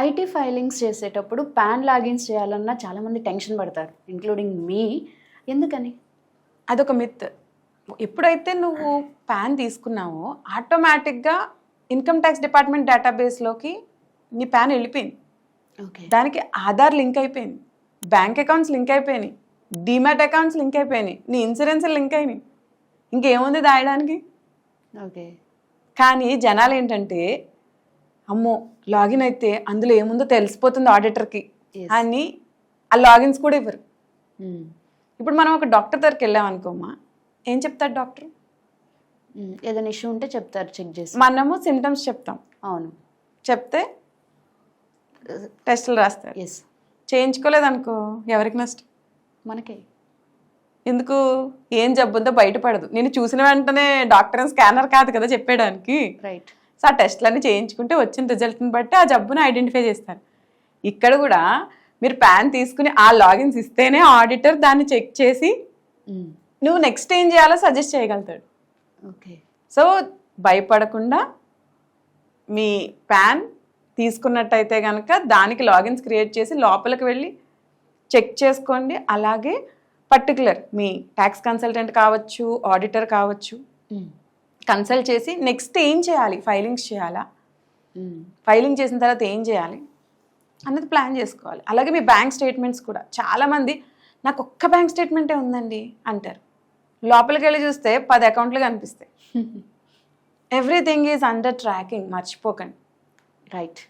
IT filings చేసేటప్పుడు pan logins చేయాలన్నా చాలామంది టెన్షన్ పడతారు, ఇంక్లూడింగ్ మీ. ఎందుకని? అదొక మిత్. ఎప్పుడైతే నువ్వు పాన్ తీసుకున్నావో ఆటోమేటిక్గా ఇన్కమ్ ట్యాక్స్ డిపార్ట్మెంట్ డేటాబేస్లోకి నీ పాన్ వెళ్ళిపోయింది. ఓకే. దానికి ఆధార్ లింక్ అయిపోయింది, బ్యాంక్ అకౌంట్స్ లింక్ అయిపోయినాయి, డీమ్యాట్ అకౌంట్స్ లింక్ అయిపోయినాయి, నీ ఇన్సూరెన్స్ లింక్ అయినాయి. ఇంకేముంది దాయడానికి? ఓకే. కానీ జనాలు ఏంటంటే, అమ్మో లాగిన్ అయితే అందులో ఏముందో తెలిసిపోతుంది ఆడిటర్కి Yes. అని ఆ లాగిన్స్ కూడా ఇవ్వరు. ఇప్పుడు మనం ఒక డాక్టర్ దగ్గరికి వెళ్ళాం అనుకోమా, ఏం చెప్తాడు డాక్టర్? ఏదైనా ఇష్యూ ఉంటే చెప్తారు, చెక్ చేసి. మనము సిమ్టమ్స్ చెప్తాం, అవును. చెప్తే టెస్టులు రాస్తారు. ఎస్. చేయించుకోలేదనుకో ఎవరికి నష్టం? మనకే. ఎందుకు? ఏం జబ్బు ఉందో బయటపడదు. నేను చూసిన వెంటనే డాక్టర్ స్కానర్ కాదు కదా చెప్పేయడానికి. రైట్. సో ఆ టెస్ట్లన్నీ చేయించుకుంటే వచ్చిన రిజల్ట్ని బట్టి ఆ జబ్బును ఐడెంటిఫై చేస్తారు. ఇక్కడ కూడా మీరు పాన్ తీసుకుని ఆ లాగిన్స్ ఇస్తేనే ఆడిటర్ దాన్ని చెక్ చేసి నువ్వు నెక్స్ట్ ఏం చేయాలో సజెస్ట్ చేయగలుగుతాడు. ఓకే. సో భయపడకుండా మీ పాన్ తీసుకున్నట్టయితే కనుక దానికి లాగిన్స్ క్రియేట్ చేసి లోపలికి వెళ్ళి చెక్ చేసుకోండి. అలాగే పర్టికులర్ మీ ట్యాక్స్ కన్సల్టెంట్ కావచ్చు, ఆడిటర్ కావచ్చు, కన్సల్ట్ చేసి నెక్స్ట్ ఏం చేయాలి, ఫైలింగ్స్ చేయాలా, ఫైలింగ్ చేసిన తర్వాత ఏం చేయాలి అన్నది ప్లాన్ చేసుకోవాలి. అలాగే మీ బ్యాంక్ స్టేట్మెంట్స్ కూడా చాలామంది నాకు ఒక్క బ్యాంక్ స్టేట్మెంటే ఉందండి అంటారు. లోపలికి వెళ్ళి చూస్తే 10 అకౌంట్లు కనిపిస్తాయి. ఎవ్రీథింగ్ ఈజ్ అండర్ ట్రాకింగ్, మర్చిపోకండి. రైట్.